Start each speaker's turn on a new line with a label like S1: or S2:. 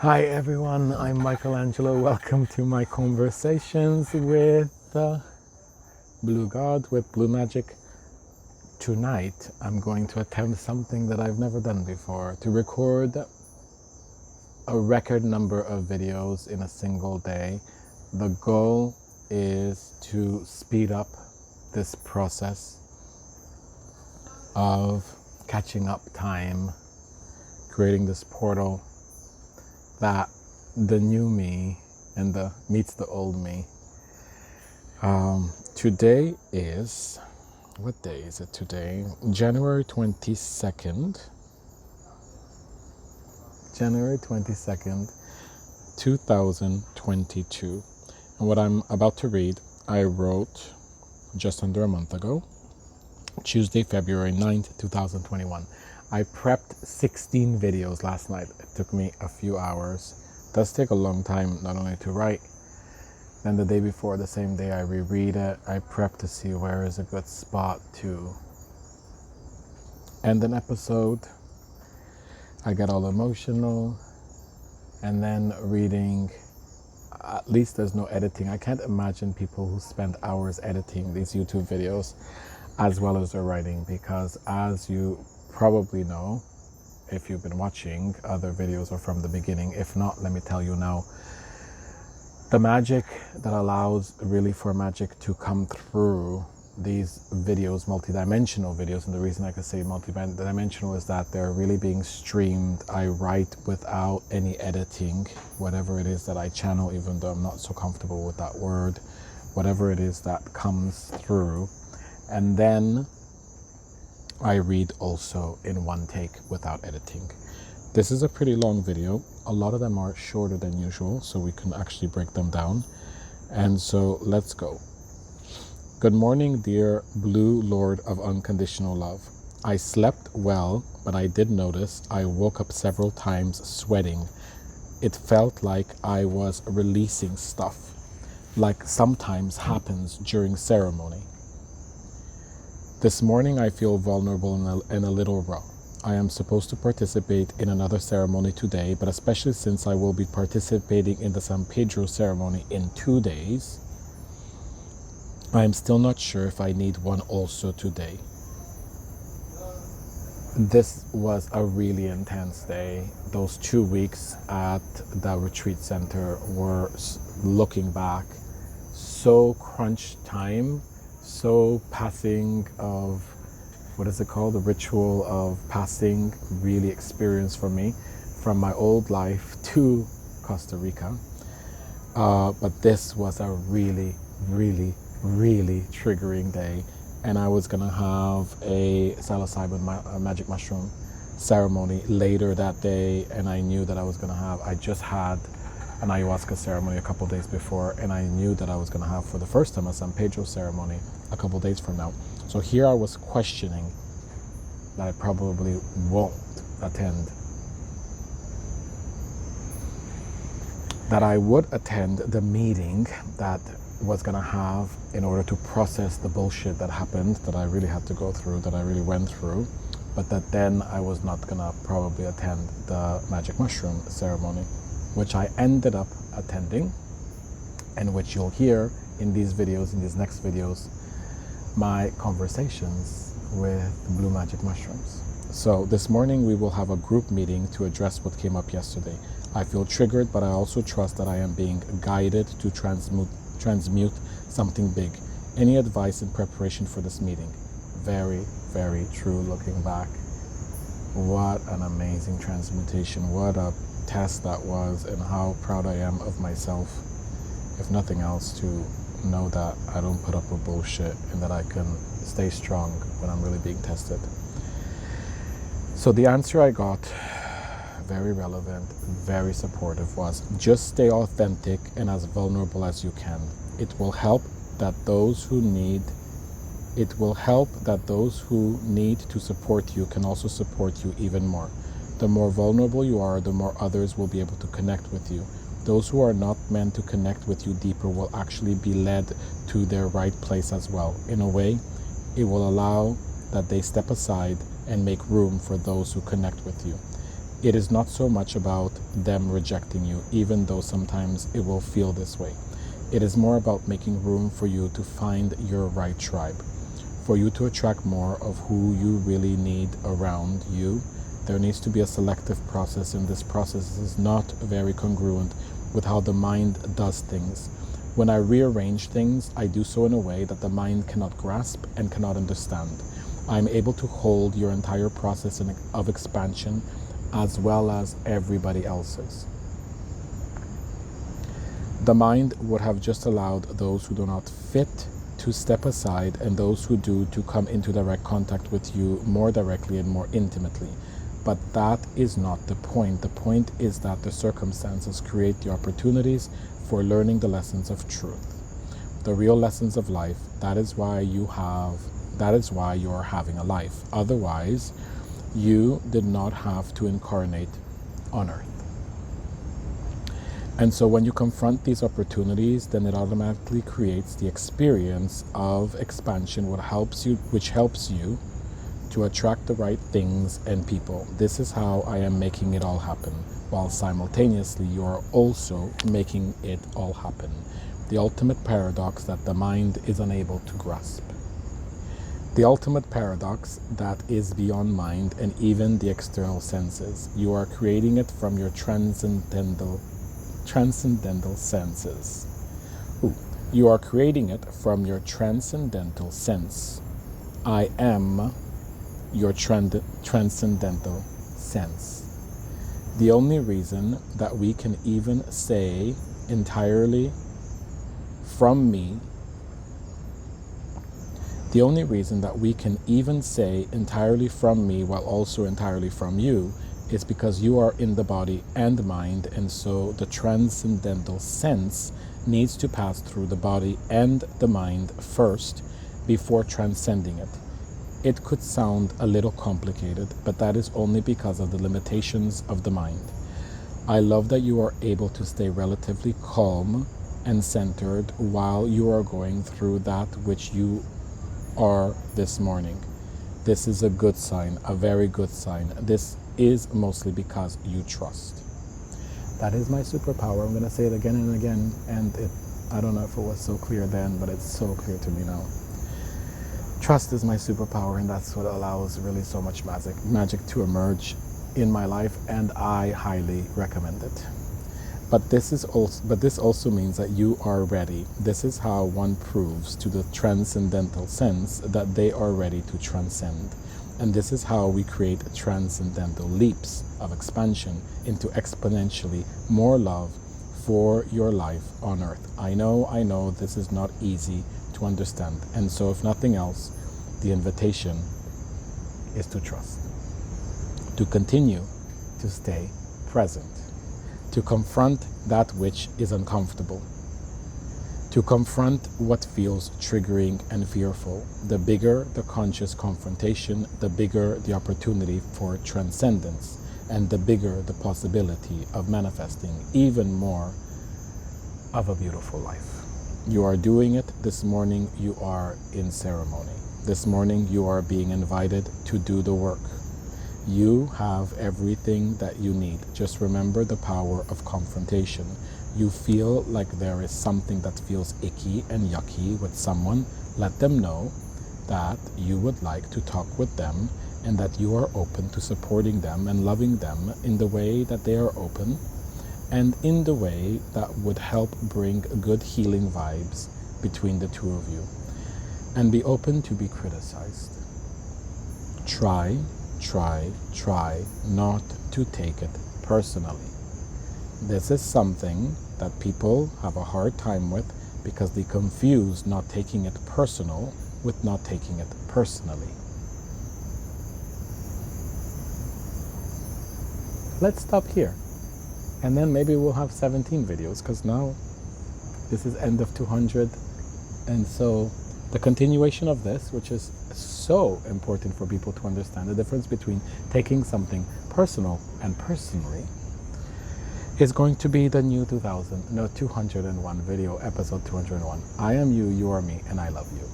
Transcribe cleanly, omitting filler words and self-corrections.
S1: Hi everyone, I'm Michelangelo. Welcome to my conversations with Blue God, with Blue Magic. Tonight I'm going to attempt something that I've never done before, to record a record number of videos in a single day. The goal is to speed up this process of catching up time, creating this portal that the new me and meets the old me. Today is, what day is it today? January 22nd. January 22nd, 2022. And what I'm about to read, I wrote just under a month ago, Tuesday, February 9th, 2021. I prepped 16 videos last night. It took me a few hours. It does take a long time not only to write, then the day before, the same day, I reread it. I prep to see where is a good spot to end an episode. I get all emotional, and then reading, at least there's no editing. I can't imagine people who spend hours editing these YouTube videos as well as their writing, because as you probably know, if you've been watching other videos or from the beginning, if not, let me tell you now, the magic that allows really for magic to come through these videos, multidimensional videos, and the reason I can say multidimensional is that they're really being streamed. I write without any editing, whatever it is that I channel, even though I'm not so comfortable with that word, whatever it is that comes through, and then I read also in one take without editing. This is a pretty long video. A lot of them are shorter than usual, so we can actually break them down. And so let's go. Good morning, dear Blue Lord of Unconditional Love. I slept well, but I did notice I woke up several times sweating. It felt like I was releasing stuff, like sometimes happens during ceremony. This morning I feel vulnerable and a little raw. I am supposed to participate in another ceremony today, but especially since I will be participating in the San Pedro ceremony in 2 days, I am still not sure if I need one also today. This was a really intense day. Those 2 weeks at the retreat center were, looking back, so crunch time, so passing of, what is it called? The ritual of passing really experience for me from my old life to Costa Rica. But this was a really, really, really triggering day. And I was gonna have a psilocybin magic mushroom ceremony later that day. And I knew that I just had an ayahuasca ceremony a couple days before, and I knew that I was going to have for the first time a San Pedro ceremony a couple days from now. So here I was questioning that I probably won't attend. That I would attend the meeting that was going to have in order to process the bullshit that happened, that I really had to go through, that I really went through, but that then I was not going to probably attend the magic mushroom ceremony, which I ended up attending, and which you'll hear in these videos, in these next videos, my conversations with blue magic mushrooms. So this morning we will have a group meeting to address what came up yesterday. I feel triggered, but I also trust that I am being guided to transmute something big. Any advice in preparation for this meeting? Very, very true looking back. What an amazing transmutation. What a test that was, and how proud I am of myself, if nothing else, to know that I don't put up with bullshit and that I can stay strong when I'm really being tested. So the answer I got, very relevant, very supportive, was just stay authentic and as vulnerable as you can. It will help that those who need to support you can also support you even more. The more vulnerable you are, the more others will be able to connect with you. Those who are not meant to connect with you deeper will actually be led to their right place as well. In a way, it will allow that they step aside and make room for those who connect with you. It is not so much about them rejecting you, even though sometimes it will feel this way. It is more about making room for you to find your right tribe, for you to attract more of who you really need around you. There needs to be a selective process, and this process is not very congruent with how the mind does things. When I rearrange things, I do so in a way that the mind cannot grasp and cannot understand. I'm able to hold your entire process of expansion as well as everybody else's. The mind would have just allowed those who do not fit to step aside, and those who do to come into direct contact with you more directly and more intimately. But that is not the point. The point is that the circumstances create the opportunities for learning the lessons of truth, the real lessons of life. That is why you are having a life. Otherwise, you did not have to incarnate on earth. And so when you confront these opportunities, then it automatically creates the experience of expansion, which helps you to attract the right things and people. This is how I am making it all happen, while simultaneously you are also making it all happen. The ultimate paradox that the mind is unable to grasp. The ultimate paradox that is beyond mind and even the external senses. You are creating it from your transcendental senses. You are creating it from your transcendental sense. I am your transcendental sense. The only reason that we can even say entirely from me, the only reason that we can even say entirely from me while also entirely from you is because you are in the body and mind, and so the transcendental sense needs to pass through the body and the mind first before transcending it. It could sound a little complicated, but that is only because of the limitations of the mind. I love that you are able to stay relatively calm and centered while you are going through that which you are this morning. This is a good sign, a very good sign. This is mostly because you trust. That is my superpower. I'm going to say it again and again, and I don't know if it was so clear then, but it's so clear to me now. Trust is my superpower, and that's what allows really so much magic to emerge in my life, and I highly recommend it. But this also means that you are ready. This is how one proves to the transcendental sense that they are ready to transcend. And this is how we create transcendental leaps of expansion into exponentially more love for your life on earth. I know this is not easy to understand. And so if nothing else, the invitation is to trust, to continue to stay present, to confront that which is uncomfortable, to confront what feels triggering and fearful. The bigger the conscious confrontation, the bigger the opportunity for transcendence, and the bigger the possibility of manifesting even more of a beautiful life. You are doing it this morning. You are in ceremony. This morning you are being invited to do the work. You have everything that you need. Just remember the power of confrontation. You feel like there is something that feels icky and yucky with someone, let them know that you would like to talk with them and that you are open to supporting them and loving them in the way that they are open and in the way that would help bring good healing vibes between the two of you. And be open to be criticized. Try not to take it personally. This is something that people have a hard time with because they confuse not taking it personal with not taking it personally. Let's stop here. And then maybe we'll have 17 videos, because now this is end of 200. And so the continuation of this, which is so important for people to understand the difference between taking something personal and personally, is going to be the new 201 video, episode 201. I am you, you are me, and I love you.